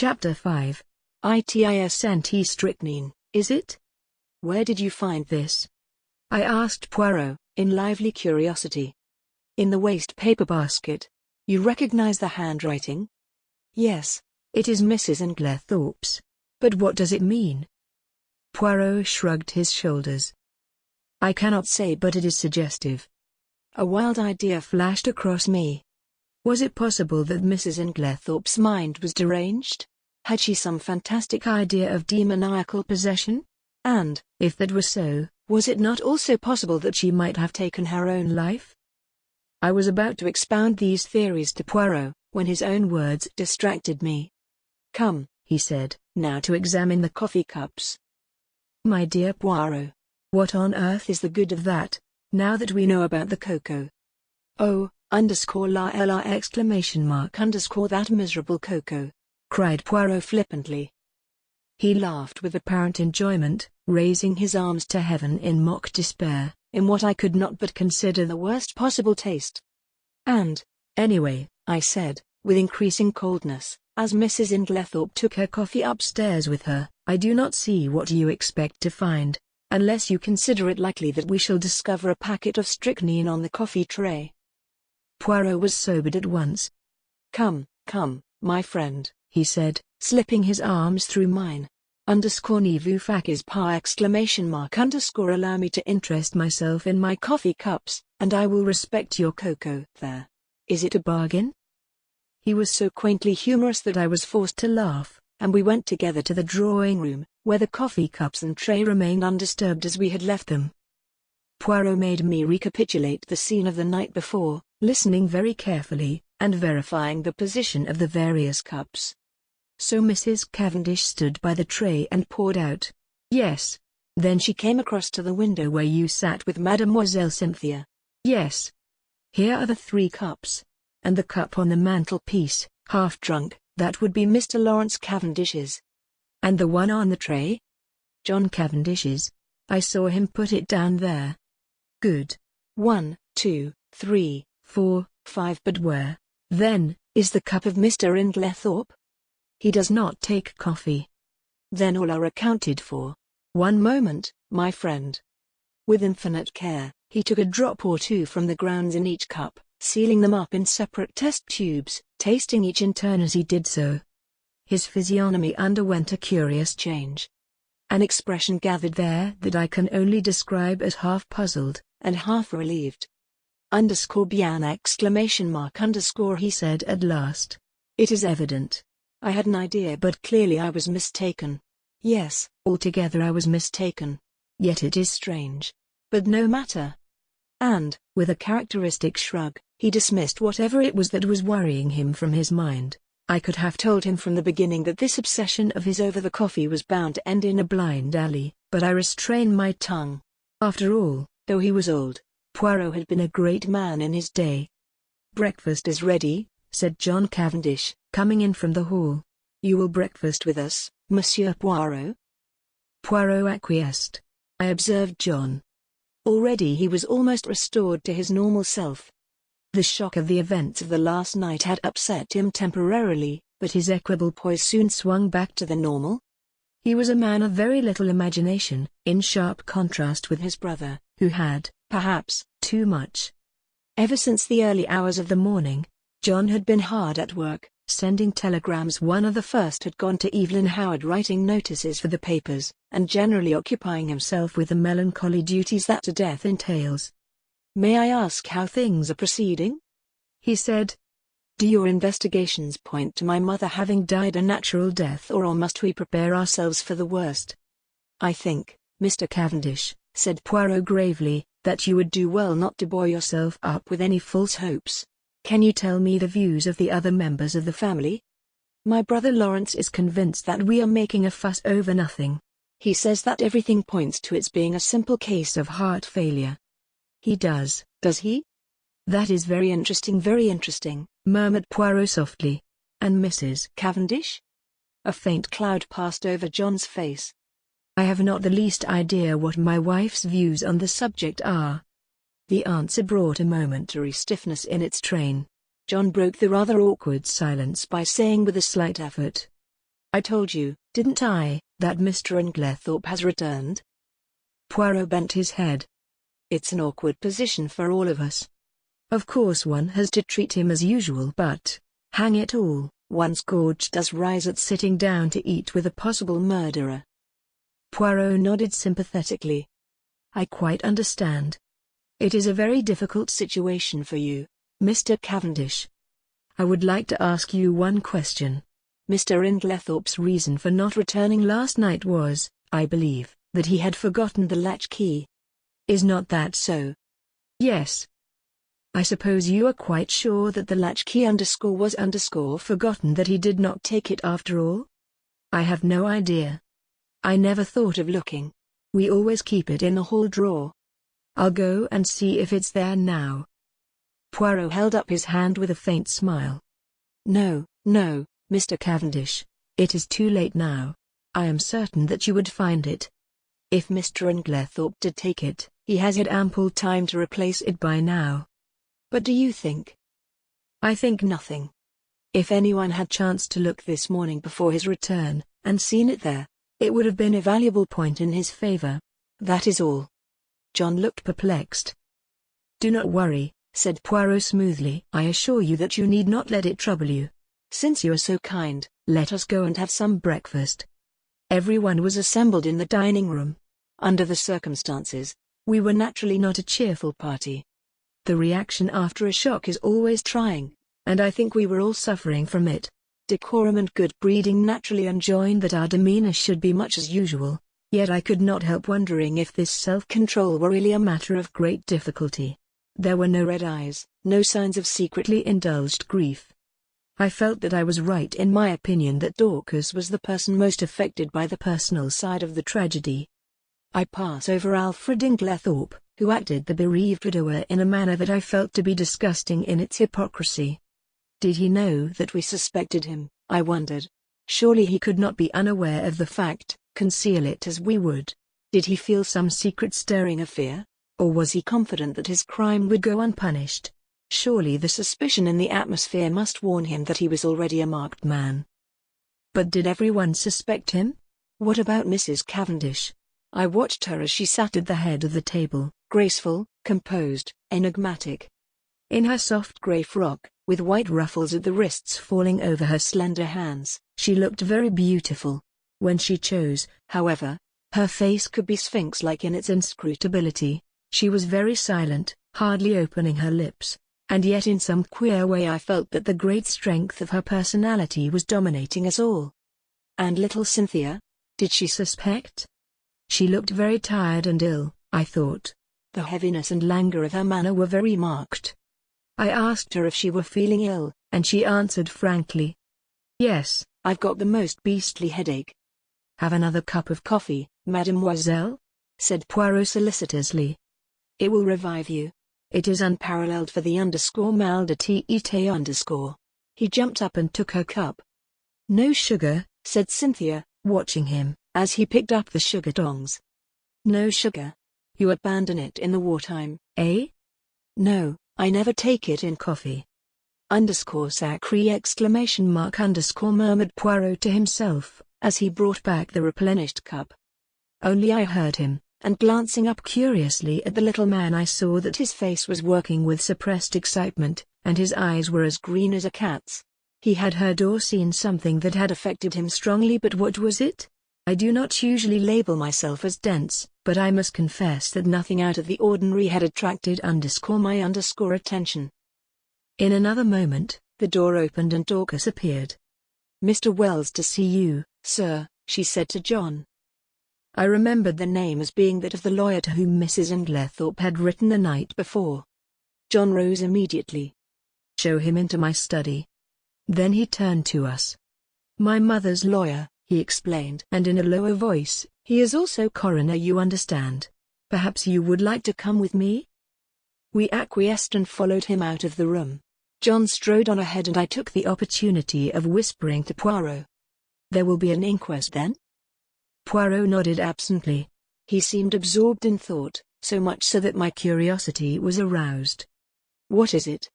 Chapter 5. ITISNT strychnine, is it? Where did you find this? I asked Poirot, in lively curiosity. In the waste paper basket. You recognize the handwriting? Yes, it is Mrs. Inglethorpe's. But what does it mean? Poirot shrugged his shoulders. I cannot say, but it is suggestive. A wild idea flashed across me. Was it possible that Mrs. Inglethorpe's mind was deranged? Had she some fantastic idea of demoniacal possession? And, if that were so, was it not also possible that she might have taken her own life? I was about to expound these theories to Poirot, when his own words distracted me. Come, he said, now to examine the coffee cups. My dear Poirot, what on earth is the good of that, now that we know about the cocoa? Oh, !that miserable cocoa, cried Poirot flippantly. He laughed with apparent enjoyment, raising his arms to heaven in mock despair, in what I could not but consider the worst possible taste. And, anyway, I said, with increasing coldness, as Mrs. Inglethorpe took her coffee upstairs with her, I do not see what you expect to find, unless you consider it likely that we shall discover a packet of strychnine on the coffee tray. Poirot was sobered at once. Come, my friend, he said, slipping his arms through mine. _ne vous faques pas ! Allow me to interest myself in my coffee cups, and I will respect your cocoa. There. Is it a bargain? He was so quaintly humorous that I was forced to laugh, and we went together to the drawing room, where the coffee cups and tray remained undisturbed as we had left them. Poirot made me recapitulate the scene of the night before, listening very carefully, and verifying the position of the various cups. So Mrs. Cavendish stood by the tray and poured out. Yes. Then she came across to the window where you sat with Mademoiselle Cynthia. Yes. Here are the 3 cups. And the cup on the mantelpiece, half drunk, that would be Mr. Lawrence Cavendish's. And the one on the tray? John Cavendish's. I saw him put it down there. Good. 1, 2, 3, 4, 5. But where, then, is the cup of Mr. Inglethorpe? He does not take coffee. Then all are accounted for. One moment, my friend. With infinite care, he took a drop or 2 from the grounds in each cup, sealing them up in separate test tubes, tasting each in turn as he did so. His physiognomy underwent a curious change. An expression gathered there that I can only describe as half puzzled, and half relieved. _bien ! He said at last. It is evident. I had an idea, but clearly I was mistaken. Yes, altogether I was mistaken. Yet it is strange. But no matter. And, with a characteristic shrug, he dismissed whatever it was that was worrying him from his mind. I could have told him from the beginning that this obsession of his over the coffee was bound to end in a blind alley, but I restrained my tongue. After all, though he was old, Poirot had been a great man in his day. Breakfast is ready, said John Cavendish, coming in from the hall. You will breakfast with us, Monsieur Poirot? Poirot acquiesced. I observed John. Already he was almost restored to his normal self. The shock of the events of the last night had upset him temporarily, but his equable poise soon swung back to the normal. He was a man of very little imagination, in sharp contrast with his brother, who had, perhaps, too much. Ever since the early hours of the morning, John had been hard at work, sending telegrams. One of the first had gone to Evelyn Howard, writing notices for the papers, and generally occupying himself with the melancholy duties that to death entails. May I ask how things are proceeding? He said. Do your investigations point to my mother having died a natural death, or must we prepare ourselves for the worst? I think, Mr. Cavendish, said Poirot gravely, that you would do well not to buoy yourself up with any false hopes. Can you tell me the views of the other members of the family? My brother Lawrence is convinced that we are making a fuss over nothing. He says that everything points to its being a simple case of heart failure. He does he? That is very interesting, murmured Poirot softly. And Mrs. Cavendish? A faint cloud passed over John's face. I have not the least idea what my wife's views on the subject are. The answer brought a momentary stiffness in its train. John broke the rather awkward silence by saying with a slight effort, I told you, didn't I, that Mr. Inglethorpe has returned? Poirot bent his head. It's an awkward position for all of us. Of course one has to treat him as usual, but, hang it all, one's gorge does rise at sitting down to eat with a possible murderer. Poirot nodded sympathetically. I quite understand. It is a very difficult situation for you, Mr. Cavendish. I would like to ask you one question. Mr. Inglethorpe's reason for not returning last night was, I believe, that he had forgotten the latchkey. Is not that so? Yes. I suppose you are quite sure that the latchkey was forgotten, that he did not take it after all? I have no idea. I never thought of looking. We always keep it in the hall drawer. I'll go and see if it's there now. Poirot held up his hand with a faint smile. No, no, Mr. Cavendish, it is too late now. I am certain that you would find it. If Mr. Inglethorpe did take it, he has had ample time to replace it by now. But do you think? I think nothing. If anyone had chanced to look this morning before his return, and seen it there, it would have been a valuable point in his favor. That is all. John looked perplexed. Do not worry, said Poirot smoothly. I assure you that you need not let it trouble you. Since you are so kind, let us go and have some breakfast. Everyone was assembled in the dining room. Under the circumstances, we were naturally not a cheerful party. The reaction after a shock is always trying, and I think we were all suffering from it. Decorum and good breeding naturally enjoined that our demeanor should be much as usual, yet I could not help wondering if this self-control were really a matter of great difficulty. There were no red eyes, no signs of secretly indulged grief. I felt that I was right in my opinion that Dorcas was the person most affected by the personal side of the tragedy. I pass over Alfred Inglethorpe, who acted the bereaved widower in a manner that I felt to be disgusting in its hypocrisy. Did he know that we suspected him, I wondered? Surely he could not be unaware of the fact, conceal it as we would. Did he feel some secret stirring of fear? Or was he confident that his crime would go unpunished? Surely the suspicion in the atmosphere must warn him that he was already a marked man. But did everyone suspect him? What about Mrs. Cavendish? I watched her as she sat at the head of the table, graceful, composed, enigmatic. In her soft grey frock, with white ruffles at the wrists falling over her slender hands, she looked very beautiful. When she chose, however, her face could be sphinx-like in its inscrutability. She was very silent, hardly opening her lips, and yet in some queer way I felt that the great strength of her personality was dominating us all. And little Cynthia? Did she suspect? She looked very tired and ill, I thought. The heaviness and languor of her manner were very marked. I asked her if she were feeling ill, and she answered frankly, "Yes, I've got the most beastly headache." "Have another cup of coffee, mademoiselle?" said Poirot solicitously. "It will revive you. It is unparalleled for the _mal de _." He jumped up and took her cup. "No sugar," said Cynthia, watching him, as he picked up the sugar tongs. "No sugar. You abandon it in the wartime, eh?" "No, I never take it in coffee." _sacré murmured Poirot to himself, as he brought back the replenished cup. Only I heard him, and glancing up curiously at the little man I saw that his face was working with suppressed excitement, and his eyes were as green as a cat's. He had heard or seen something that had affected him strongly, but what was it? I do not usually label myself as dense, but I must confess that nothing out of the ordinary had attracted my attention. In another moment, the door opened and Dorcas appeared. "Mr. Wells to see you, sir," she said to John. I remembered the name as being that of the lawyer to whom Mrs. Inglethorpe had written the night before. John rose immediately. "Show him into my study." Then he turned to us. "My mother's lawyer," he explained, and in a lower voice, "he is also coroner, you understand. Perhaps you would like to come with me?" We acquiesced and followed him out of the room. John strode on ahead and I took the opportunity of whispering to Poirot. "There will be an inquest then?" Poirot nodded absently. He seemed absorbed in thought, so much so that my curiosity was aroused. "What is it?"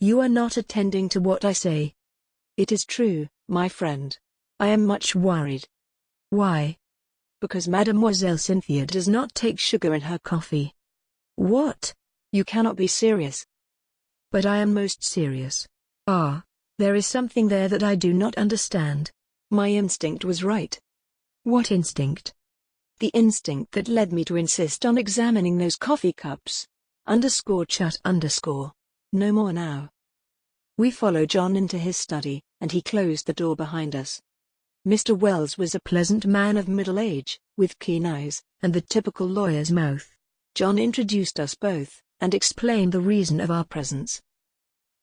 "You are not attending to what I say." "It is true, my friend. I am much worried. Why? Because Mademoiselle Cynthia does not take sugar in her coffee. What? You cannot be serious. But I am most serious. Ah, there is something there that I do not understand. My instinct was right. What instinct? The instinct that led me to insist on examining those coffee cups. Chat. No more now. We followed John into his study, and he closed the door behind us. Mr. Wells was a pleasant man of middle age, with keen eyes, and the typical lawyer's mouth. John introduced us both, and explained the reason of our presence.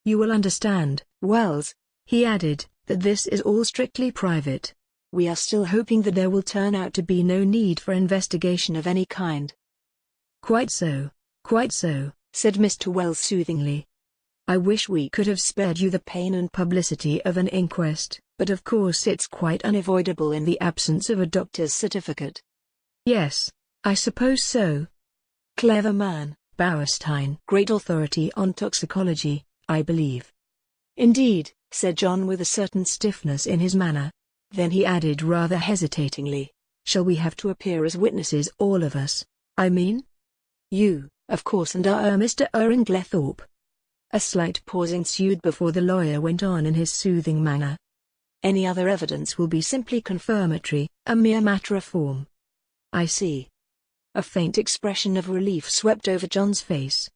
You will understand, Wells, he added, that this is all strictly private. We are still hoping that there will turn out to be no need for investigation of any kind. Quite so, said Mr. Wells soothingly. I wish we could have spared you the pain and publicity of an inquest, but of course it's quite unavoidable in the absence of a doctor's certificate. Yes, I suppose so. Clever man, Bauerstein. Great authority on toxicology, I believe. Indeed, said John with a certain stiffness in his manner. Then he added rather hesitatingly, shall we have to appear as witnesses, all of us? I mean? You, of course, and Mr. Inglethorpe. A slight pause ensued before the lawyer went on in his soothing manner. Any other evidence will be simply confirmatory, a mere matter of form. I see. A faint expression of relief swept over John's face.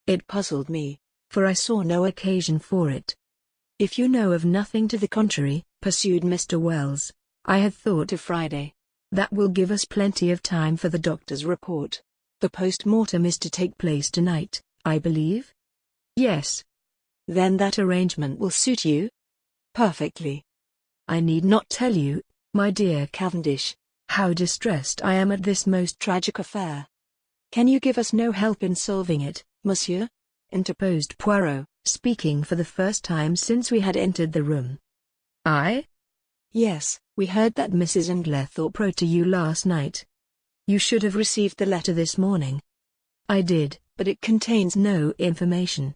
It puzzled me, for I saw no occasion for it. If you know of nothing to the contrary, pursued Mr. Wells, I had thought of Friday. That will give us plenty of time for the doctor's report. The post-mortem is to take place tonight, I believe? Yes. Then that arrangement will suit you? Perfectly. I need not tell you, my dear Cavendish, how distressed I am at this most tragic affair. Can you give us no help in solving it, monsieur? Interposed Poirot, speaking for the first time since we had entered the room. I? Yes, we heard that Mrs. Inglethorpe wrote to you last night. You should have received the letter this morning. I did, but it contains no information.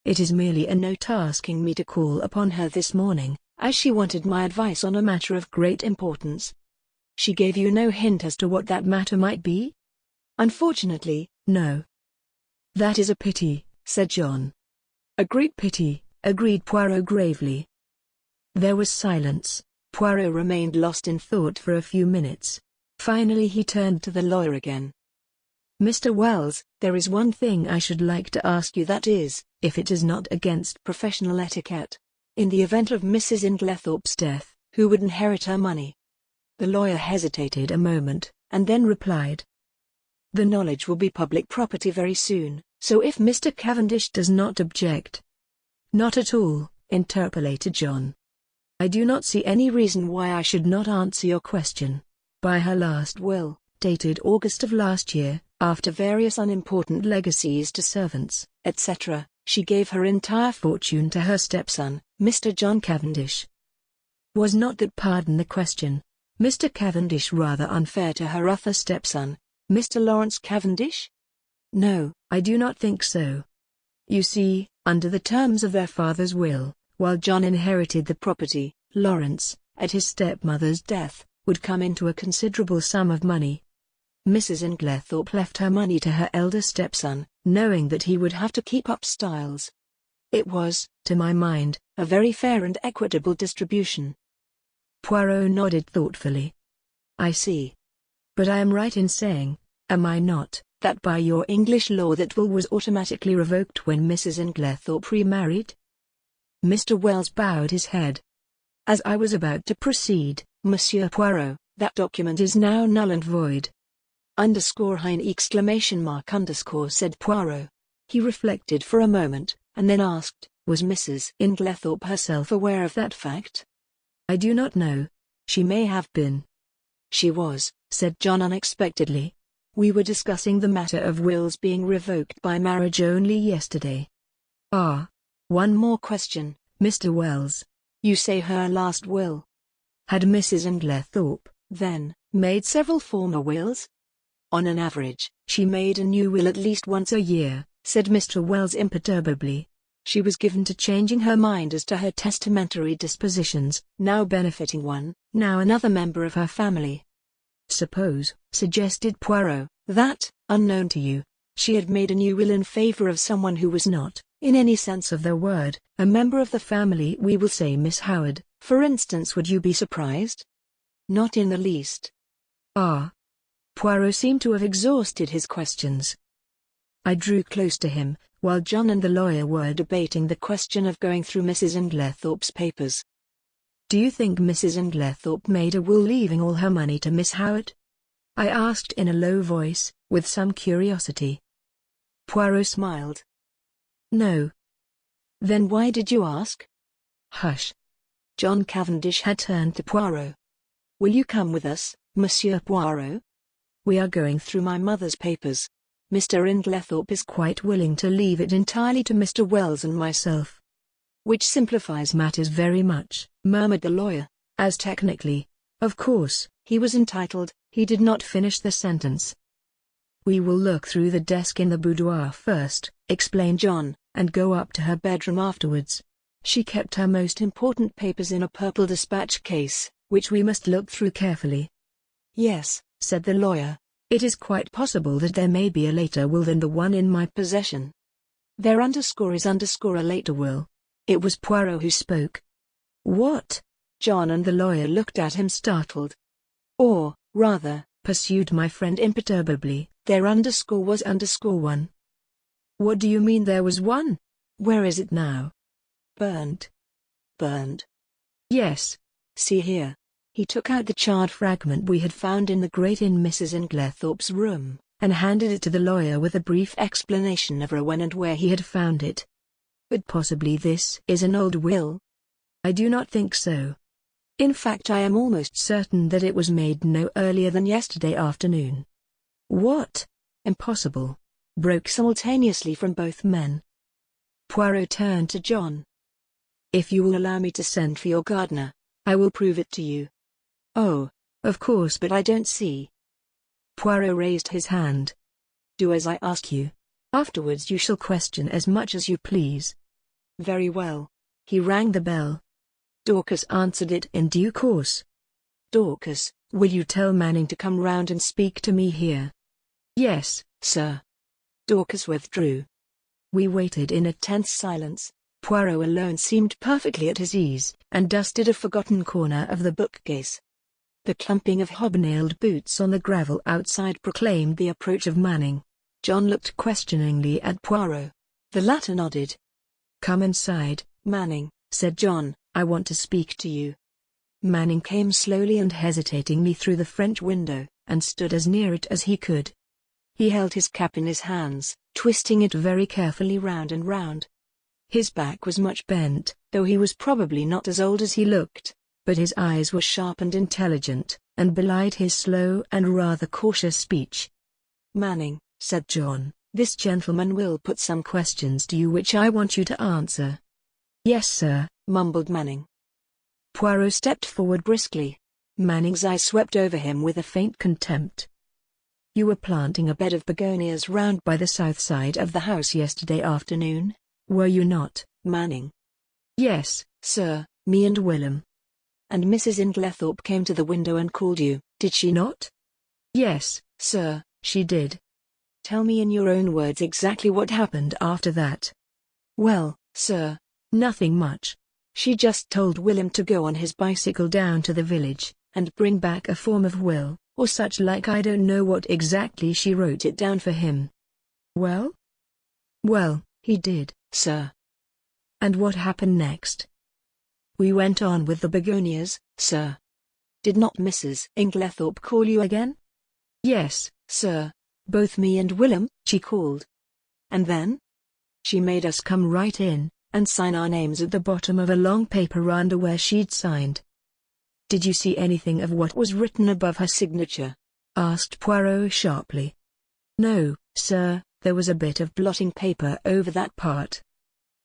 It is merely a note asking me to call upon her this morning, as she wanted my advice on a matter of great importance. She gave you no hint as to what that matter might be? Unfortunately, no. That is a pity, said John. A great pity, agreed Poirot gravely. There was silence. Poirot remained lost in thought for a few minutes. Finally he turned to the lawyer again. Mr. Wells, there is one thing I should like to ask you, that is, if it is not against professional etiquette. In the event of Mrs. Inglethorpe's death, who would inherit her money? The lawyer hesitated a moment, and then replied. The knowledge will be public property very soon, so if Mr. Cavendish does not object. Not at all, interpolated John. I do not see any reason why I should not answer your question. By her last will, dated August of last year, after various unimportant legacies to servants, etc., she gave her entire fortune to her stepson, Mr. John Cavendish. Was not that, pardon the question, Mr. Cavendish rather unfair to her other stepson, Mr. Lawrence Cavendish? No, I do not think so. You see, under the terms of their father's will, while John inherited the property, Lawrence, at his stepmother's death, would come into a considerable sum of money. Mrs. Inglethorpe left her money to her elder stepson, knowing that he would have to keep up Styles. It was, to my mind, a very fair and equitable distribution. Poirot nodded thoughtfully. I see. But I am right in saying, am I not, that by your English law that will was automatically revoked when Mrs. Inglethorpe remarried? Mr. Wells bowed his head. As I was about to proceed, Monsieur Poirot, that document is now null and void. Hein exclamation mark underscore said Poirot. He reflected for a moment, and then asked, was Mrs. Inglethorpe herself aware of that fact? I do not know. She may have been. She was, said John unexpectedly. We were discussing the matter of wills being revoked by marriage only yesterday. Ah. One more question, Mr. Wells. You say her last will. Had Mrs. Inglethorpe, then, made several former wills? On an average, she made a new will at least once a year, said Mr. Wells imperturbably. She was given to changing her mind as to her testamentary dispositions, now benefiting one, now another member of her family. Suppose, suggested Poirot, that, unknown to you, she had made a new will in favor of someone who was not, in any sense of the word, a member of the family. We will say Miss Howard, for instance. Would you be surprised? Not in the least. Ah. Poirot seemed to have exhausted his questions. I drew close to him, while John and the lawyer were debating the question of going through Mrs. Inglethorpe's papers. Do you think Mrs. Inglethorpe made a will leaving all her money to Miss Howard? I asked in a low voice, with some curiosity. Poirot smiled. No. Then why did you ask? Hush. John Cavendish had turned to Poirot. Will you come with us, Monsieur Poirot? We are going through my mother's papers. Mr. Inglethorpe is quite willing to leave it entirely to Mr. Wells and myself. Which simplifies matters very much, murmured the lawyer, as technically, of course, he was entitled. He did not finish the sentence. We will look through the desk in the boudoir first, explained John, and go up to her bedroom afterwards. She kept her most important papers in a purple dispatch case, which we must look through carefully. Yes, said the lawyer. It is quite possible that there may be a later will than the one in my possession. There is a later will. It was Poirot who spoke. What? John and the lawyer looked at him startled. Or, rather, pursued my friend imperturbably, there was one. What do you mean there was one? Where is it now? Burned. Burned? Yes. See here. He took out the charred fragment we had found in the grate in Mrs. Inglethorpe's room, and handed it to the lawyer with a brief explanation of when and where he had found it. But possibly this is an old will? I do not think so. In fact, I am almost certain that it was made no earlier than yesterday afternoon. What? Impossible, broke simultaneously from both men. Poirot turned to John. If you will allow me to send for your gardener, I will prove it to you. Oh, of course, but I don't see. Poirot raised his hand. Do as I ask you. Afterwards you shall question as much as you please. Very well. He rang the bell. Dorcas answered it in due course. Dorcas, will you tell Manning to come round and speak to me here? Yes, sir. Dorcas withdrew. We waited in a tense silence. Poirot alone seemed perfectly at his ease, and dusted a forgotten corner of the bookcase. The clumping of hobnailed boots on the gravel outside proclaimed the approach of Manning. John looked questioningly at Poirot. The latter nodded. Come inside, Manning, said John, I want to speak to you. Manning came slowly and hesitatingly through the French window, and stood as near it as he could. He held his cap in his hands, twisting it very carefully round and round. His back was much bent, though he was probably not as old as he looked, but his eyes were sharp and intelligent, and belied his slow and rather cautious speech. Manning, said John, this gentleman will put some questions to you which I want you to answer. Yes, sir, mumbled Manning. Poirot stepped forward briskly. Manning's eyes swept over him with a faint contempt. You were planting a bed of begonias round by the south side of the house yesterday afternoon, were you not, Manning? Yes, sir, me and Willem. And Mrs. Inglethorpe came to the window and called you, did she not? Yes, sir, she did. Tell me in your own words exactly what happened after that. Well, sir, nothing much. She just told Willem to go on his bicycle down to the village, and bring back a form of will, or such like. I don't know what exactly. She wrote it down for him. Well? Well, he did, sir. And what happened next? We went on with the begonias, sir. Did not Mrs. Inglethorpe call you again? Yes, sir. Both me and Willem, she called. And then? She made us come right in, and sign our names at the bottom of a long paper under where she'd signed. Did you see anything of what was written above her signature? Asked Poirot sharply. No, sir, there was a bit of blotting paper over that part.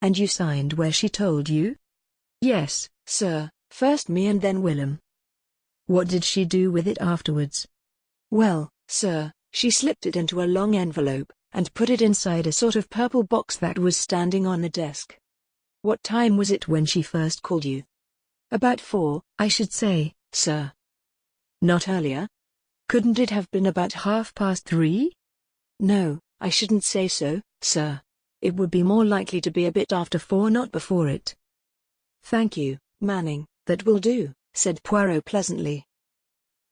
And you signed where she told you? Yes, sir, first me and then Willem. What did she do with it afterwards? Well, sir, she slipped it into a long envelope, and put it inside a sort of purple box that was standing on the desk. What time was it when she first called you? About 4, I should say, sir. Not earlier? Couldn't it have been about 3:30? No, I shouldn't say so, sir. It would be more likely to be a bit after 4, not before it. Thank you, Manning, that will do, said Poirot pleasantly.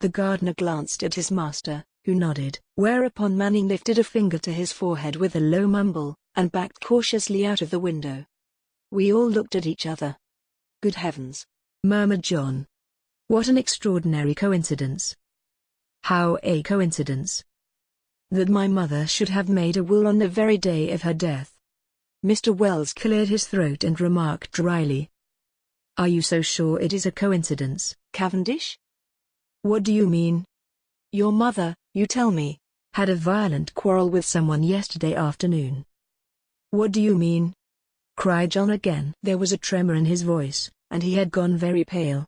The gardener glanced at his master, who nodded, whereupon Manning lifted a finger to his forehead with a low mumble, and backed cautiously out of the window. We all looked at each other. Good heavens, murmured John. What an extraordinary coincidence. How a coincidence? That my mother should have made a will on the very day of her death. Mr. Wells cleared his throat and remarked dryly. Are you so sure it is a coincidence, Cavendish? What do you mean? Your mother, you tell me, had a violent quarrel with someone yesterday afternoon. What do you mean? Cried John again. There was a tremor in his voice, and he had gone very pale.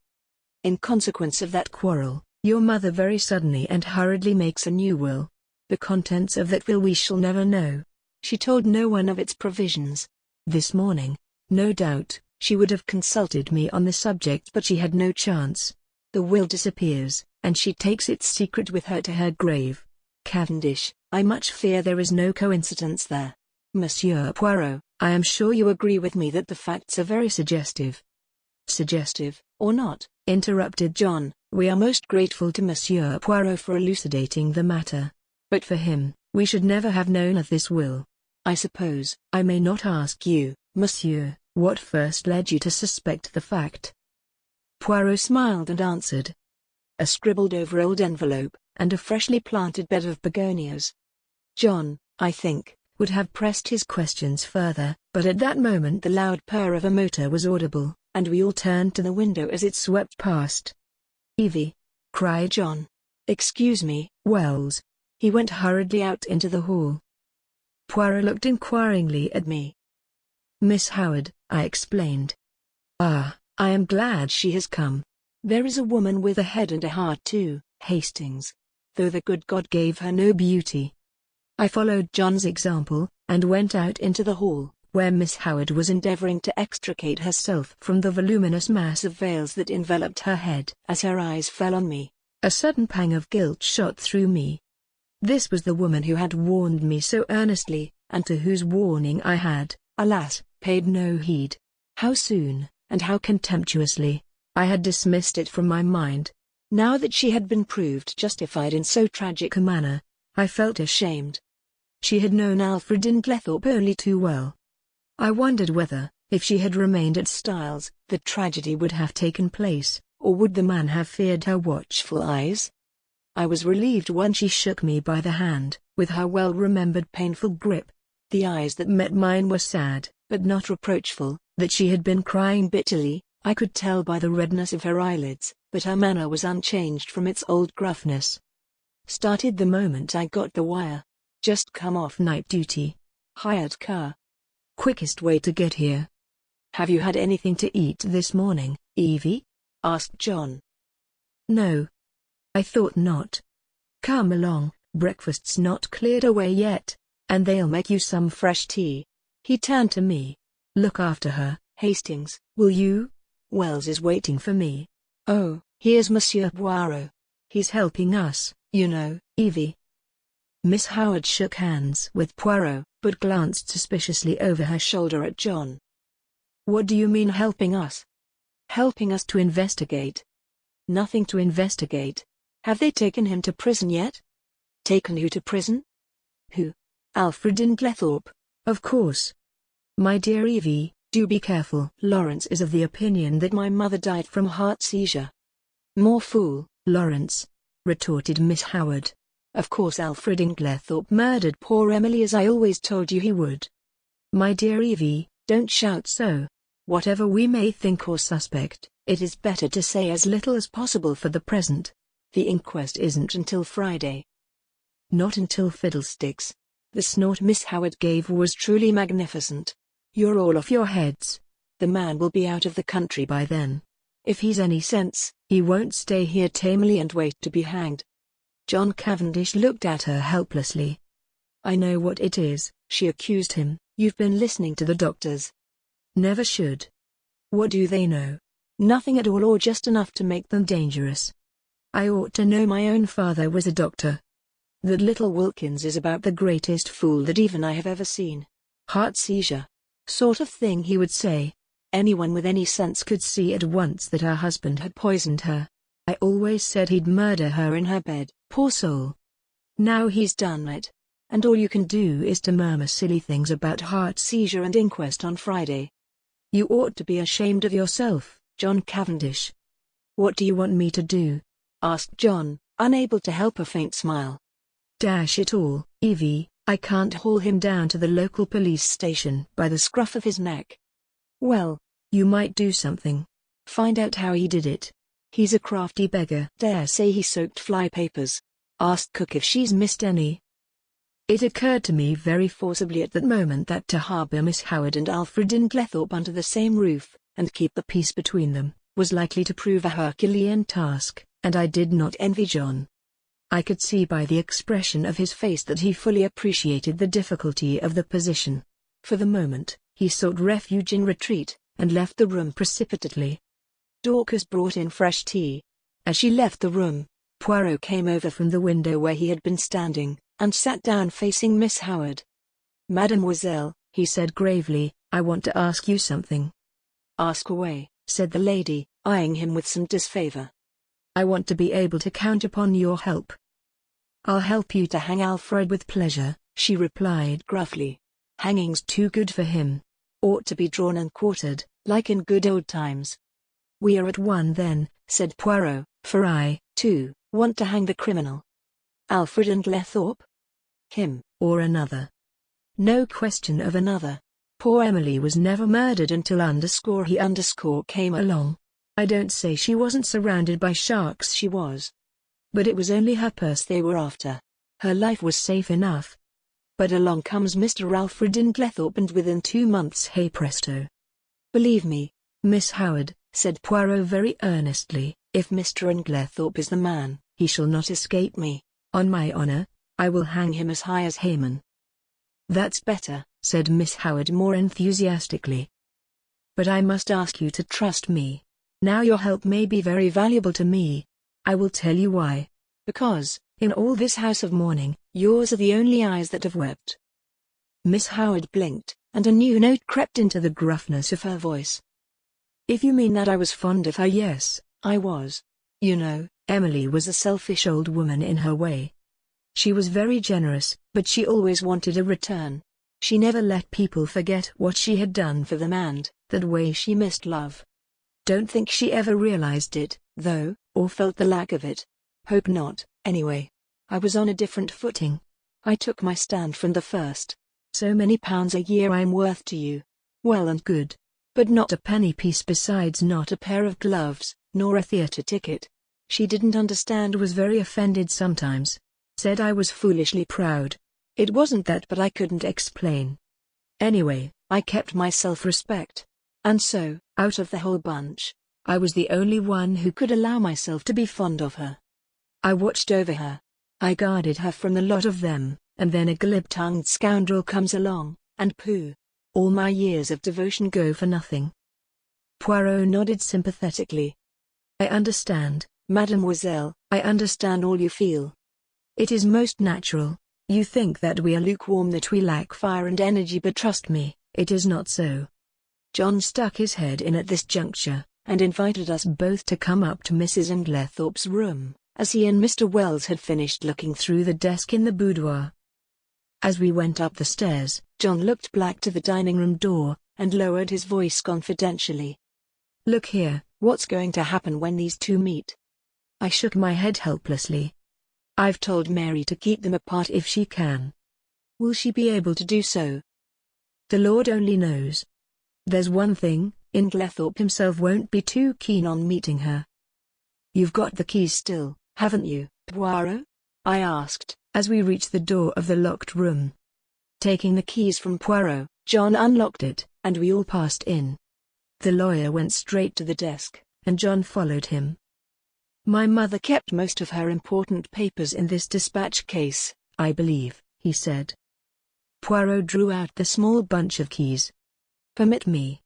In consequence of that quarrel, your mother very suddenly and hurriedly makes a new will. The contents of that will we shall never know. She told no one of its provisions. This morning, no doubt, she would have consulted me on the subject, but she had no chance. The will disappears, and she takes its secret with her to her grave. Cavendish, I much fear there is no coincidence there. Monsieur Poirot, I am sure you agree with me that the facts are very suggestive. Suggestive, or not, interrupted John, we are most grateful to Monsieur Poirot for elucidating the matter. But for him, we should never have known of this will. I suppose I may not ask you, monsieur, what first led you to suspect the fact? Poirot smiled and answered. A scribbled-over old envelope, and a freshly planted bed of begonias. John, I think, would have pressed his questions further, but at that moment the loud purr of a motor was audible, and we all turned to the window as it swept past. Evie! Cried John. Excuse me, Wells. He went hurriedly out into the hall. Poirot looked inquiringly at me. Miss Howard, I explained. Ah, I am glad she has come. There is a woman with a head and a heart too, Hastings. Though the good God gave her no beauty. I followed John's example, and went out into the hall, where Miss Howard was endeavoring to extricate herself from the voluminous mass of veils that enveloped her head. As her eyes fell on me, a sudden pang of guilt shot through me. This was the woman who had warned me so earnestly, and to whose warning I had, alas, paid no heed. How soon, and how contemptuously, I had dismissed it from my mind. Now that she had been proved justified in so tragic a manner, I felt ashamed. She had known Alfred Inglethorpe only too well. I wondered whether, if she had remained at Styles, the tragedy would have taken place, or would the man have feared her watchful eyes? I was relieved when she shook me by the hand, with her well-remembered painful grip. The eyes that met mine were sad, but not reproachful. That she had been crying bitterly, I could tell by the redness of her eyelids, but her manner was unchanged from its old gruffness. Started the moment I got the wire. Just come off night duty. Hired car. Quickest way to get here. Have you had anything to eat this morning, Evie? Asked John. No. I thought not. Come along, breakfast's not cleared away yet, and they'll make you some fresh tea. He turned to me. Look after her, Hastings, will you? Wells is waiting for me. Oh, here's Monsieur Poirot. He's helping us, you know, Evie. Miss Howard shook hands with Poirot, but glanced suspiciously over her shoulder at John. What do you mean helping us? Helping us to investigate. Nothing to investigate. Have they taken him to prison yet? Taken who to prison? Who? Alfred Inglethorpe, of course. My dear Evie, do be careful. Lawrence is of the opinion that my mother died from heart seizure. More fool, Lawrence, retorted Miss Howard. Of course Alfred Inglethorpe murdered poor Emily as I always told you he would. My dear Evie, don't shout so. Whatever we may think or suspect, it is better to say as little as possible for the present. The inquest isn't until Friday. Not until fiddlesticks. The snort Miss Howard gave was truly magnificent. You're all off your heads. The man will be out of the country by then. If he's any sense, he won't stay here tamely and wait to be hanged. John Cavendish looked at her helplessly. I know what it is, she accused him. You've been listening to the doctors. Never should. What do they know? Nothing at all, or just enough to make them dangerous. I ought to know. My own father was a doctor. That little Wilkins is about the greatest fool that even I have ever seen. Heart seizure. Sort of thing he would say. Anyone with any sense could see at once that her husband had poisoned her. I always said he'd murder her in her bed, poor soul. Now he's done it. And all you can do is to murmur silly things about heart seizure and inquest on Friday. You ought to be ashamed of yourself, John Cavendish. What do you want me to do? Asked John, unable to help a faint smile. Dash it all, Evie, I can't haul him down to the local police station by the scruff of his neck. Well, you might do something. Find out how he did it. He's a crafty beggar. Dare say he soaked fly papers. Asked Cook if she's missed any. It occurred to me very forcibly at that moment that to harbour Miss Howard and Alfred Inglethorpe under the same roof, and keep the peace between them, was likely to prove a Herculean task, and I did not envy John. I could see by the expression of his face that he fully appreciated the difficulty of the position. For the moment, he sought refuge in retreat, and left the room precipitately. Dorcas brought in fresh tea. As she left the room, Poirot came over from the window where he had been standing, and sat down facing Miss Howard. Mademoiselle, he said gravely, I want to ask you something. Ask away, said the lady, eyeing him with some disfavor. I want to be able to count upon your help. I'll help you to hang Alfred with pleasure, she replied gruffly. Hanging's too good for him. Ought to be drawn and quartered, like in good old times. We are at one then, said Poirot, for I, too, want to hang the criminal. Alfred Inglethorpe? Him, or another? No question of another. Poor Emily was never murdered until he came along. I don't say she wasn't surrounded by sharks, she was. But it was only her purse they were after. Her life was safe enough. But along comes Mr. Alfred Inglethorpe, and within 2 months, hey presto. Believe me, Miss Howard, said Poirot very earnestly, if Mr. Inglethorpe is the man, he shall not escape me. On my honor, I will hang him as high as Haman. That's better, said Miss Howard more enthusiastically. But I must ask you to trust me. Now your help may be very valuable to me. I will tell you why. Because, in all this house of mourning, yours are the only eyes that have wept. Miss Howard blinked, and a new note crept into the gruffness of her voice. If you mean that I was fond of her, yes, I was. You know, Emily was a selfish old woman in her way. She was very generous, but she always wanted a return. She never let people forget what she had done for them, and that way she missed love. Don't think she ever realized it, though, or felt the lack of it. Hope not, anyway. I was on a different footing. I took my stand from the first. So many pounds a year I'm worth to you. Well and good. But not a penny piece, besides not a pair of gloves, nor a theatre ticket. She didn't understand, was very offended sometimes. Said I was foolishly proud. It wasn't that, but I couldn't explain. Anyway, I kept my self-respect. And so, out of the whole bunch, I was the only one who could allow myself to be fond of her. I watched over her. I guarded her from the lot of them, and then a glib-tongued scoundrel comes along, and pooh! All my years of devotion go for nothing. Poirot nodded sympathetically. I understand, mademoiselle, I understand all you feel. It is most natural. You think that we are lukewarm, that we lack fire and energy, but trust me, it is not so. John stuck his head in at this juncture, and invited us both to come up to Mrs. Inglethorpe's room, as he and Mr. Wells had finished looking through the desk in the boudoir. As we went up the stairs, John looked back to the dining room door, and lowered his voice confidentially. Look here, what's going to happen when these two meet? I shook my head helplessly. I've told Mary to keep them apart if she can. Will she be able to do so? The Lord only knows. There's one thing, Inglethorpe himself won't be too keen on meeting her. You've got the keys still, haven't you, Poirot? I asked, as we reached the door of the locked room. Taking the keys from Poirot, John unlocked it, and we all passed in. The lawyer went straight to the desk, and John followed him. My mother kept most of her important papers in this dispatch case, I believe, he said. Poirot drew out the small bunch of keys. Permit me.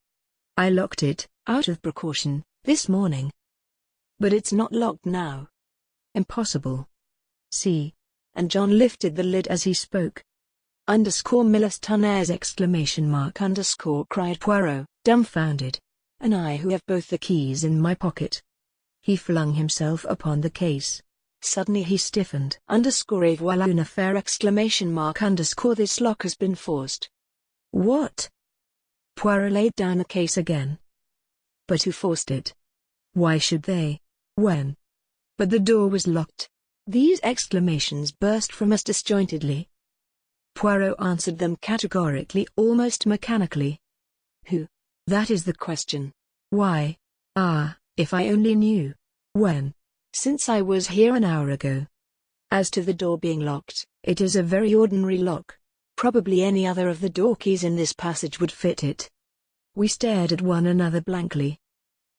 I locked it, out of precaution, this morning. But it's not locked now. Impossible. See. And John lifted the lid as he spoke. _Milles tonnerres ! Cried Poirot, dumbfounded. And I who have both the keys in my pocket. He flung himself upon the case. Suddenly he stiffened. _Et voilà une affaire! This lock has been forced. What? Poirot laid down the case again. But who forced it? Why should they? When? But the door was locked. These exclamations burst from us disjointedly. Poirot answered them categorically, almost mechanically. Who? That is the question. Why? Ah, if I only knew. When? Since I was here an hour ago. As to the door being locked, it is a very ordinary lock. Probably any other of the door keys in this passage would fit it. We stared at one another blankly.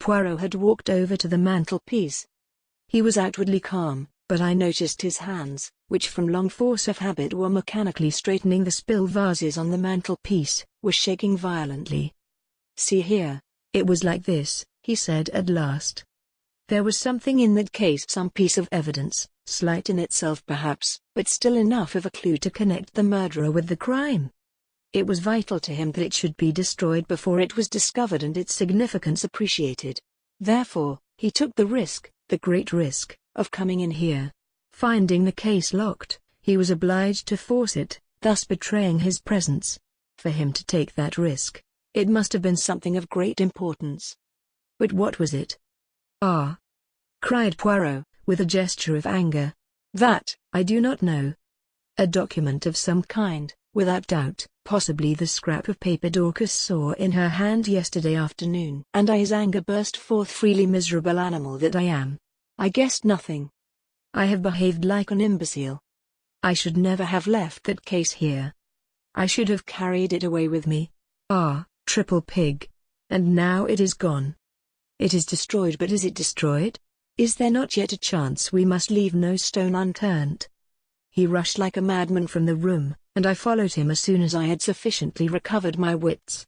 Poirot had walked over to the mantelpiece. He was outwardly calm, but I noticed his hands, which from long force of habit were mechanically straightening the spill vases on the mantelpiece, were shaking violently. See here, it was like this, he said at last. There was something in that case, some piece of evidence, slight in itself perhaps, but still enough of a clue to connect the murderer with the crime. It was vital to him that it should be destroyed before it was discovered and its significance appreciated. Therefore, he took the risk, the great risk, of coming in here. Finding the case locked, he was obliged to force it, thus betraying his presence. For him to take that risk, it must have been something of great importance. But what was it? Ah! Cried Poirot, with a gesture of anger. That, I do not know. A document of some kind, without doubt, possibly the scrap of paper Dorcas saw in her hand yesterday afternoon. And his anger burst forth freely. Miserable animal that I am. I guessed nothing. I have behaved like an imbecile. I should never have left that case here. I should have carried it away with me. Ah, triple pig. And now it is gone. It is destroyed, but is it destroyed? Is there not yet a chance we must leave no stone unturned? He rushed like a madman from the room, and I followed him as soon as I had sufficiently recovered my wits.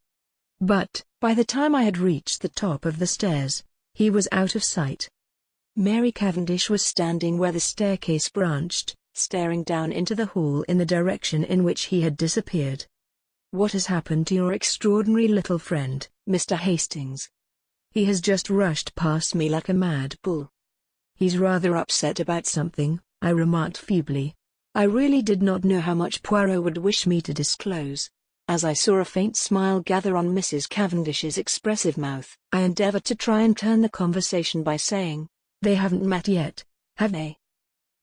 But, by the time I had reached the top of the stairs, he was out of sight. Mary Cavendish was standing where the staircase branched, staring down into the hall in the direction in which he had disappeared. What has happened to your extraordinary little friend, Mr. Hastings? He has just rushed past me like a mad bull. He's rather upset about something, I remarked feebly. I really did not know how much Poirot would wish me to disclose. As I saw a faint smile gather on Mrs. Cavendish's expressive mouth, I endeavored to try and turn the conversation by saying, "They haven't met yet, have they?"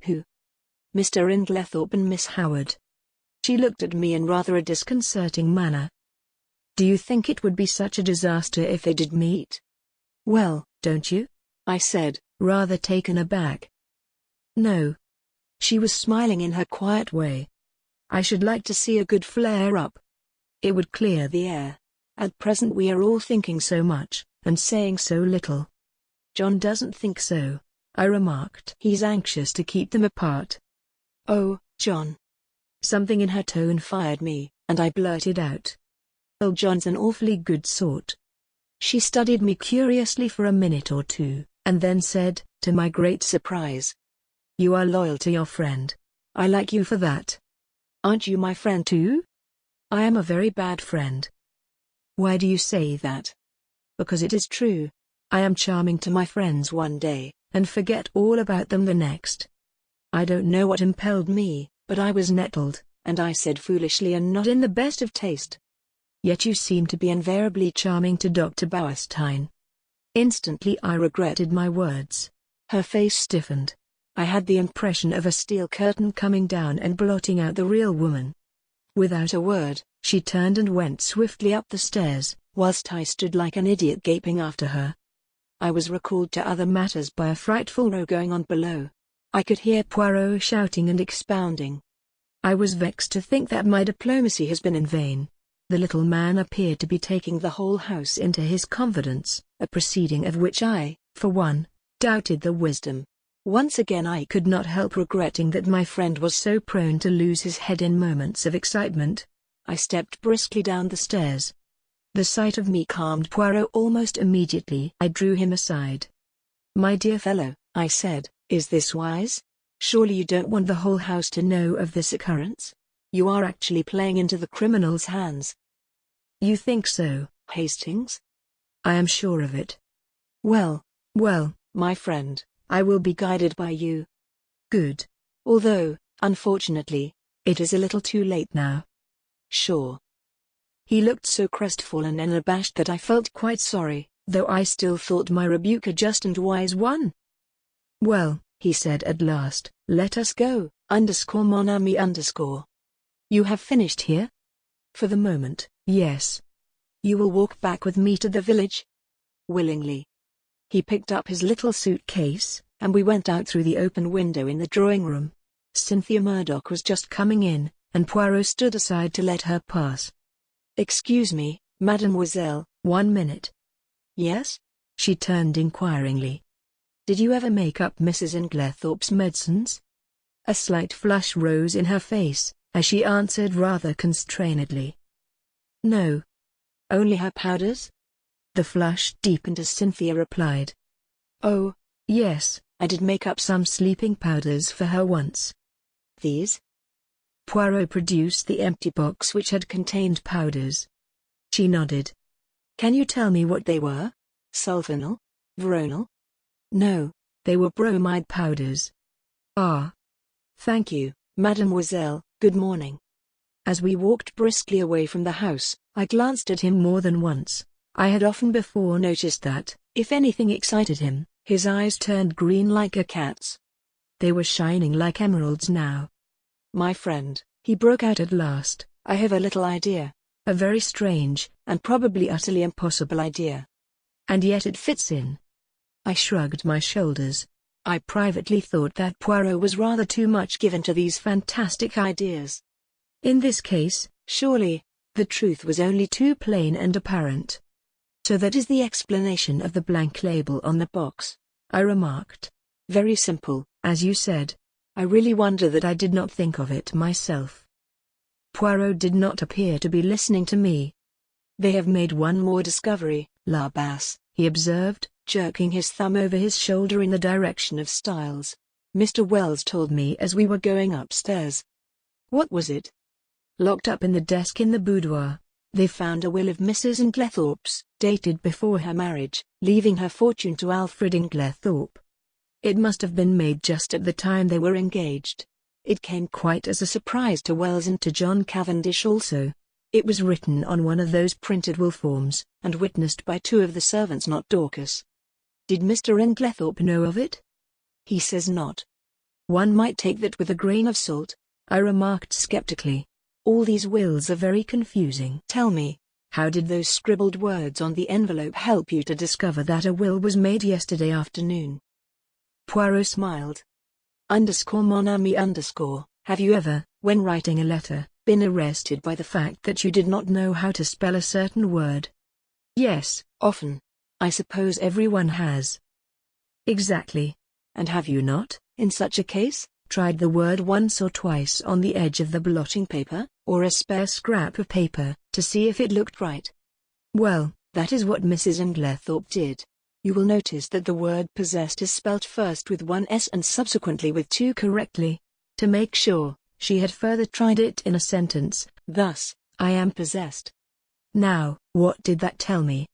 "Who?" "Mr. Inglethorpe and Miss Howard." She looked at me in rather a disconcerting manner. "Do you think it would be such a disaster if they did meet?" "Well, don't you?" I said, rather taken aback. "No." She was smiling in her quiet way. "I should like to see a good flare-up. It would clear the air. At present we are all thinking so much, and saying so little." "John doesn't think so," I remarked. "He's anxious to keep them apart." "Oh, John." Something in her tone fired me, and I blurted out, "Oh, John's an awfully good sort." She studied me curiously for a minute or two, and then said, to my great surprise, "You are loyal to your friend. I like you for that." "Aren't you my friend too?" "I am a very bad friend." "Why do you say that?" "Because it is true. I am charming to my friends one day, and forget all about them the next." I don't know what impelled me, but I was nettled, and I said foolishly and not in the best of taste, "Yet you seem to be invariably charming to Dr. Bauerstein." Instantly I regretted my words. Her face stiffened. I had the impression of a steel curtain coming down and blotting out the real woman. Without a word, she turned and went swiftly up the stairs, whilst I stood like an idiot gaping after her. I was recalled to other matters by a frightful row going on below. I could hear Poirot shouting and expounding. I was vexed to think that my diplomacy has been in vain. The little man appeared to be taking the whole house into his confidence, a proceeding of which I, for one, doubted the wisdom. Once again I could not help regretting that my friend was so prone to lose his head in moments of excitement. I stepped briskly down the stairs. The sight of me calmed Poirot almost immediately. I drew him aside. "My dear fellow," I said, "is this wise? Surely you don't want the whole house to know of this occurrence? You are actually playing into the criminal's hands." "You think so, Hastings?" "I am sure of it." Well, my friend, I will be guided by you." "Good. Although, unfortunately, it is a little too late now." "Sure." He looked so crestfallen and abashed that I felt quite sorry, though I still thought my rebuke a just and wise one. "Well," he said at last, "let us go, mon ami _." "You have finished here?" "For the moment, yes." "You will walk back with me to the village?" "Willingly." He picked up his little suitcase, and we went out through the open window in the drawing room. Cynthia Murdoch was just coming in, and Poirot stood aside to let her pass. "Excuse me, mademoiselle, 1 minute." "Yes?" She turned inquiringly. "Did you ever make up Mrs. Inglethorpe's medicines?" A slight flush rose in her face, as she answered rather constrainedly. "No." "Only her powders?" The flush deepened as Cynthia replied. "Oh, yes, I did make up some sleeping powders for her once." "These?" Poirot produced the empty box which had contained powders. She nodded. "Can you tell me what they were? Sulfonal? Veronal?" "No, they were bromide powders." "Ah. Thank you, mademoiselle, good morning." As we walked briskly away from the house, I glanced at him more than once. I had often before noticed that, if anything excited him, his eyes turned green like a cat's. They were shining like emeralds now. "My friend," he broke out at last, "I have a little idea. A very strange, and probably utterly impossible idea. And yet it fits in." I shrugged my shoulders. I privately thought that Poirot was rather too much given to these fantastic ideas. In this case, surely, the truth was only too plain and apparent. "So that is the explanation of the blank label on the box," I remarked. "Very simple, as you said. I really wonder that I did not think of it myself." Poirot did not appear to be listening to me. "They have made one more discovery, La Basse," he observed, jerking his thumb over his shoulder in the direction of Styles. "Mr. Wells told me as we were going upstairs." "What was it?" "Locked up in the desk in the boudoir. They found a will of Mrs. Inglethorpe's, dated before her marriage, leaving her fortune to Alfred Inglethorpe. It must have been made just at the time they were engaged. It came quite as a surprise to Wells and to John Cavendish also. It was written on one of those printed will forms, and witnessed by 2 of the servants, not Dorcas." "Did Mr. Inglethorpe know of it?" "He says not." "One might take that with a grain of salt," I remarked skeptically. "All these wills are very confusing." "Tell me, how did those scribbled words on the envelope help you to discover that a will was made yesterday afternoon?" Poirot smiled. "Mon ami _, have you ever, when writing a letter, been arrested by the fact that you did not know how to spell a certain word?" "Yes, often. I suppose everyone has." "Exactly. And have you not, in such a case, tried the word once or twice on the edge of the blotting paper, or a spare scrap of paper, to see if it looked right?" "Well, that is what Mrs. Inglethorpe did. You will notice that the word possessed is spelt first with 1 S and subsequently with 2 correctly. To make sure, she had further tried it in a sentence, thus, 'I am possessed.' Now, what did that tell me?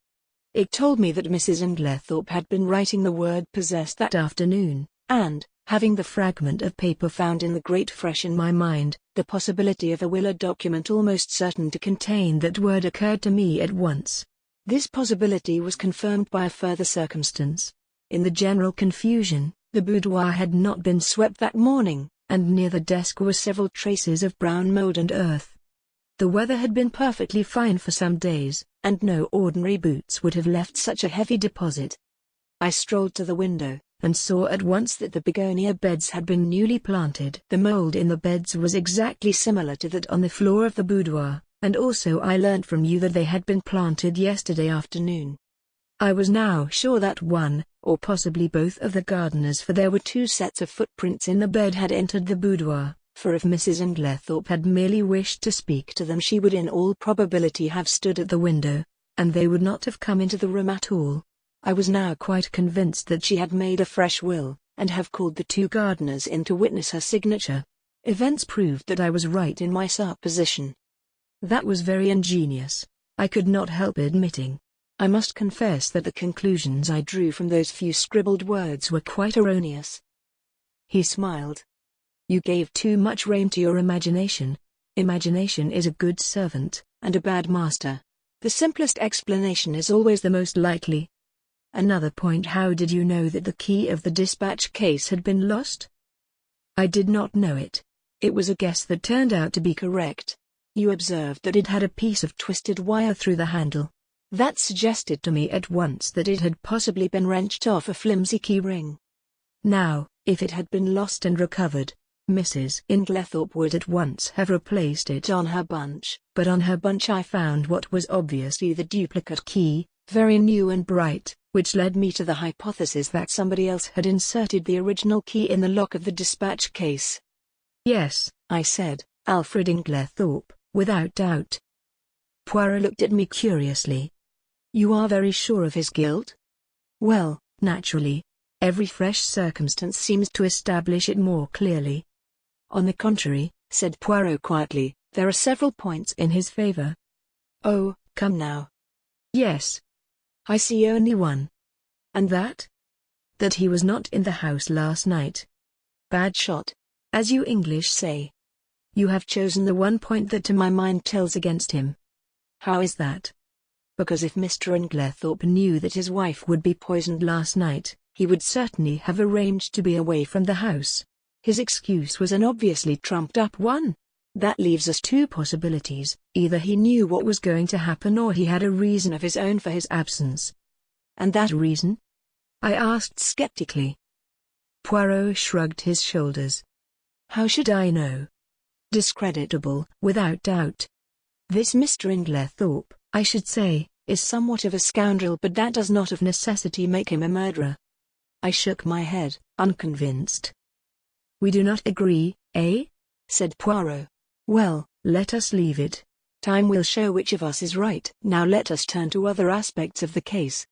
It told me that Mrs. Inglethorpe had been writing the word possessed that afternoon, and, having the fragment of paper found in the grate fresh in my mind, the possibility of a will, a document almost certain to contain that word, occurred to me at once. This possibility was confirmed by a further circumstance. In the general confusion, the boudoir had not been swept that morning, and near the desk were several traces of brown mold and earth. The weather had been perfectly fine for some days, and no ordinary boots would have left such a heavy deposit. I strolled to the window, and saw at once that the begonia beds had been newly planted. The mold in the beds was exactly similar to that on the floor of the boudoir, and also I learnt from you that they had been planted yesterday afternoon. I was now sure that one, or possibly both of the gardeners, for there were 2 sets of footprints in the bed, had entered the boudoir, for if Mrs. Inglethorpe had merely wished to speak to them she would in all probability have stood at the window. and they would not have come into the room at all. I was now quite convinced that she had made a fresh will, and have called the two gardeners in to witness her signature. Events proved that I was right in my supposition. That was very ingenious, I could not help admitting. I must confess that the conclusions I drew from those few scribbled words were quite erroneous. He smiled. You gave too much rein to your imagination. Imagination is a good servant, and a bad master. The simplest explanation is always the most likely. Another point: how did you know that the key of the dispatch case had been lost? I did not know it. It was a guess that turned out to be correct. You observed that it had a piece of twisted wire through the handle. That suggested to me at once that it had possibly been wrenched off a flimsy key ring. Now, if it had been lost and recovered, Mrs. Inglethorpe would at once have replaced it on her bunch. But on her bunch I found what was obviously the duplicate key, very new and bright, which led me to the hypothesis that somebody else had inserted the original key in the lock of the dispatch case. Yes, I said, Alfred Inglethorpe, without doubt. Poirot looked at me curiously. You are very sure of his guilt? Well, naturally. Every fresh circumstance seems to establish it more clearly. On the contrary, said Poirot quietly, there are several points in his favor. Oh, come now. Yes. I see only one. And that? That he was not in the house last night. Bad shot, as you English say. You have chosen the one point that to my mind tells against him. How is that? Because if Mr. Inglethorpe knew that his wife would be poisoned last night, he would certainly have arranged to be away from the house. His excuse was an obviously trumped-up one. That leaves us two possibilities: either he knew what was going to happen or he had a reason of his own for his absence. And that reason? I asked skeptically. Poirot shrugged his shoulders. How should I know? Discreditable, without doubt. This Mr. Inglethorpe, I should say, is somewhat of a scoundrel, but that does not of necessity make him a murderer. I shook my head, unconvinced. We do not agree, eh? Said Poirot. Well, let us leave it. Time will show which of us is right. Now let us turn to other aspects of the case.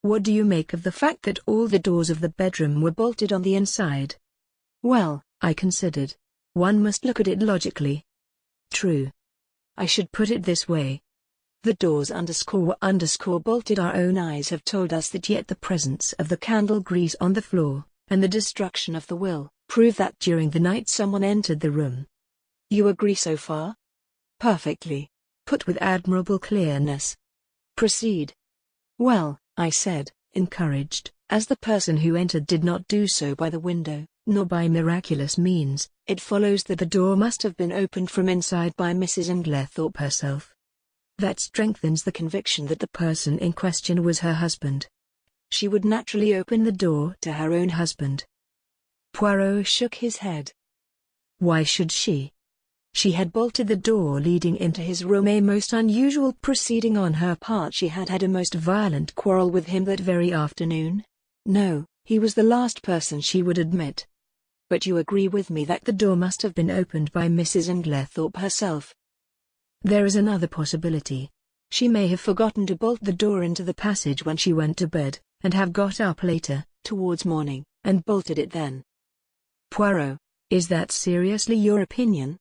What do you make of the fact that all the doors of the bedroom were bolted on the inside? Well, I considered. One must look at it logically. True. I should put it this way. The doors were bolted. Our own eyes have told us that, yet the presence of the candle grease on the floor, and the destruction of the will, prove that during the night someone entered the room. You agree so far? Perfectly. Put with admirable clearness. Proceed. Well, I said, encouraged, as the person who entered did not do so by the window, nor by miraculous means, it follows that the door must have been opened from inside by Mrs. Inglethorpe herself. That strengthens the conviction that the person in question was her husband. She would naturally open the door to her own husband. Poirot shook his head. Why should she? She had bolted the door leading into his room, a most unusual proceeding on her part. She had had a most violent quarrel with him that very afternoon. No, he was the last person she would admit. But you agree with me that the door must have been opened by Mrs. Inglethorpe herself. There is another possibility. She may have forgotten to bolt the door into the passage when she went to bed, and have got up later, towards morning, and bolted it then. Poirot, is that seriously your opinion?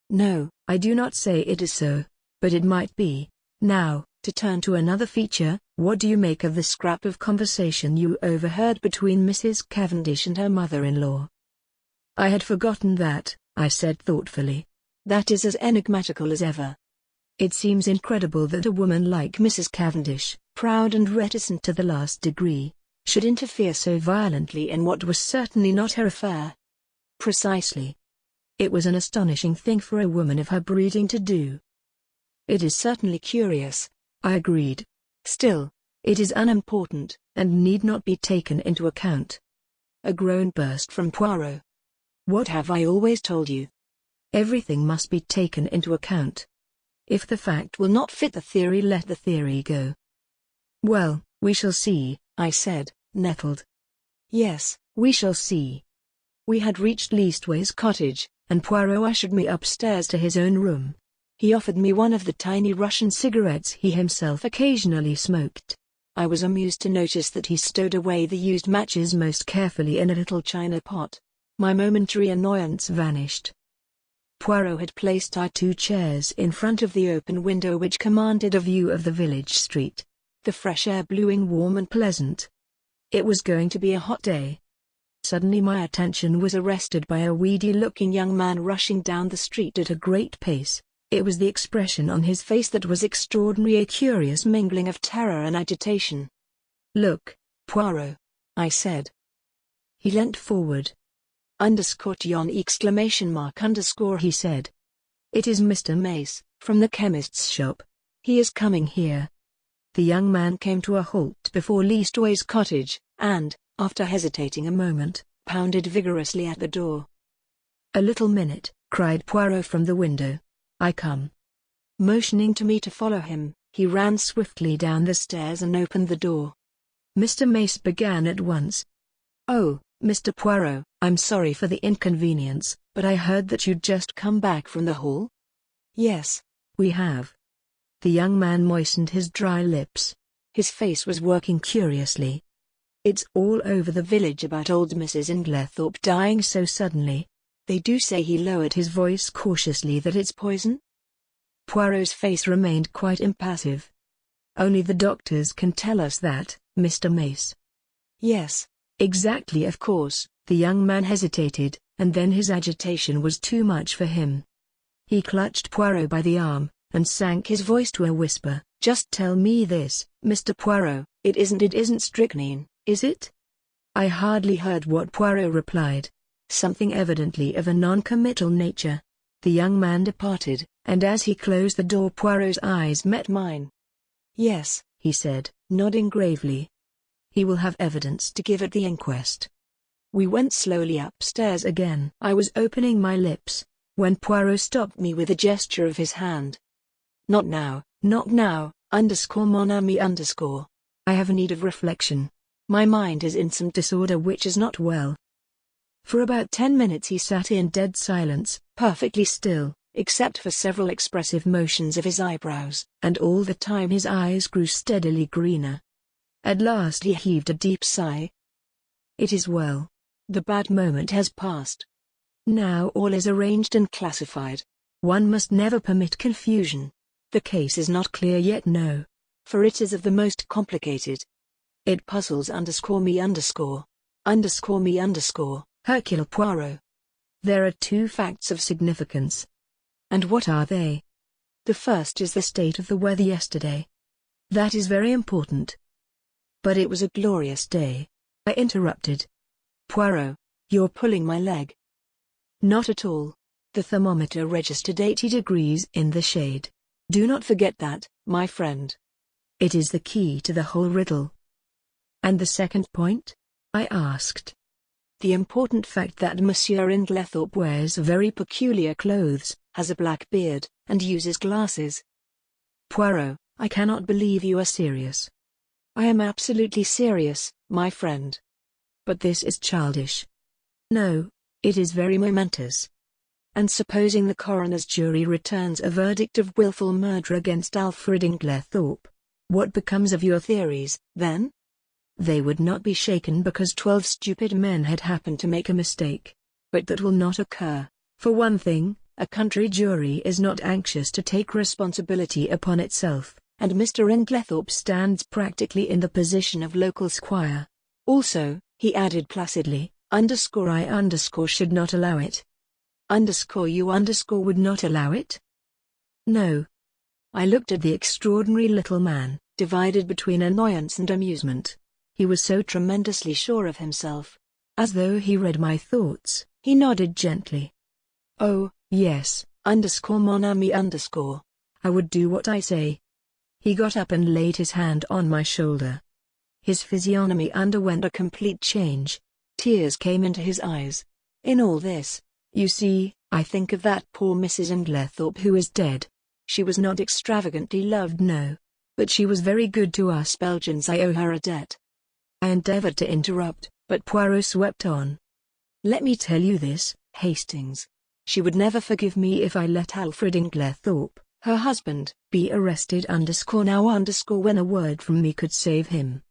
No, I do not say it is so, but it might be. Now, to turn to another feature, what do you make of the scrap of conversation you overheard between Mrs. Cavendish and her mother-in-law? I had forgotten that, I said thoughtfully. That is as enigmatical as ever. It seems incredible that a woman like Mrs. Cavendish, proud and reticent to the last degree, should interfere so violently in what was certainly not her affair. Precisely. It was an astonishing thing for a woman of her breeding to do. It is certainly curious, I agreed. Still, it is unimportant, and need not be taken into account. A groan burst from Poirot. What have I always told you? Everything must be taken into account. If the fact will not fit the theory, let the theory go. Well, we shall see, I said, nettled. Yes, we shall see. We had reached Leastways Cottage, and Poirot ushered me upstairs to his own room. He offered me one of the tiny Russian cigarettes he himself occasionally smoked. I was amused to notice that he stowed away the used matches most carefully in a little china pot. My momentary annoyance vanished. Poirot had placed our 2 chairs in front of the open window which commanded a view of the village street. The fresh air blowing warm and pleasant. It was going to be a hot day. Suddenly my attention was arrested by a weedy-looking young man rushing down the street at a great pace. It was the expression on his face that was extraordinary, a curious mingling of terror and agitation. "Look, Poirot," I said. He leant forward. _Tion exclamation mark _ he said. "It is Mr. Mace, from the chemist's shop. He is coming here." The young man came to a halt before Leastway's cottage, and, after hesitating a moment, pounded vigorously at the door. "A little minute," cried Poirot from the window. "I come." Motioning to me to follow him, he ran swiftly down the stairs and opened the door. Mr. Mace began at once. "Oh, Mr. Poirot, I'm sorry for the inconvenience, but I heard that you'd just come back from the hall?" "Yes, we have." The young man moistened his dry lips. His face was working curiously. "It's all over the village about old Mrs. Inglethorpe dying so suddenly. They do say," he lowered his voice cautiously, "that it's poison?" Poirot's face remained quite impassive. "Only the doctors can tell us that, Mr. Mace." "Yes, exactly, of course." The young man hesitated, and then his agitation was too much for him. He clutched Poirot by the arm, and sank his voice to a whisper. "Just tell me this, Mr. Poirot, it isn't strychnine, is it?" I hardly heard what Poirot replied. Something evidently of a non-committal nature. The young man departed, and as he closed the door Poirot's eyes met mine. "Yes," he said, nodding gravely. "He will have evidence to give at the inquest." We went slowly upstairs again. I was opening my lips, when Poirot stopped me with a gesture of his hand. "Not now, not now, mon ami _. I have need of reflection. My mind is in some disorder which is not well." For about 10 minutes he sat in dead silence, perfectly still, except for several expressive motions of his eyebrows, and all the time his eyes grew steadily greener. At last he heaved a deep sigh. "It is well. The bad moment has passed. Now all is arranged and classified. One must never permit confusion. The case is not clear yet, no. For it is of the most complicated. It puzzles _me_. Hercule Poirot. There are 2 facts of significance. And what are they? The first is the state of the weather yesterday. That is very important. But it was a glorious day," I interrupted. "Poirot, you're pulling my leg." "Not at all. The thermometer registered 80 degrees in the shade. Do not forget that, my friend. It is the key to the whole riddle." "And the second point?" I asked. "The important fact that Monsieur Inglethorpe wears very peculiar clothes, has a black beard, and uses glasses." "Poirot, I cannot believe you are serious." "I am absolutely serious, my friend." "But this is childish." "No, it is very momentous." "And supposing the coroner's jury returns a verdict of willful murder against Alfred Inglethorpe, what becomes of your theories, then?" "They would not be shaken because 12 stupid men had happened to make a mistake. But that will not occur. For one thing, a country jury is not anxious to take responsibility upon itself, and Mr. Inglethorpe stands practically in the position of local squire. Also," he added placidly, _I should not allow it." You would not allow it?" "No." I looked at the extraordinary little man, divided between annoyance and amusement. He was so tremendously sure of himself. As though he read my thoughts, he nodded gently. "Oh, yes, mon ami _. I would do what I say." He got up and laid his hand on my shoulder. His physiognomy underwent a complete change. Tears came into his eyes. "In all this, you see, I think of that poor Mrs. Inglethorpe who is dead. She was not extravagantly loved, no. But she was very good to us Belgians. I owe her a debt." I endeavored to interrupt, but Poirot swept on. "Let me tell you this, Hastings. She would never forgive me if I let Alfred Inglethorpe, Her husband, be arrested _now_when a word from me could save him.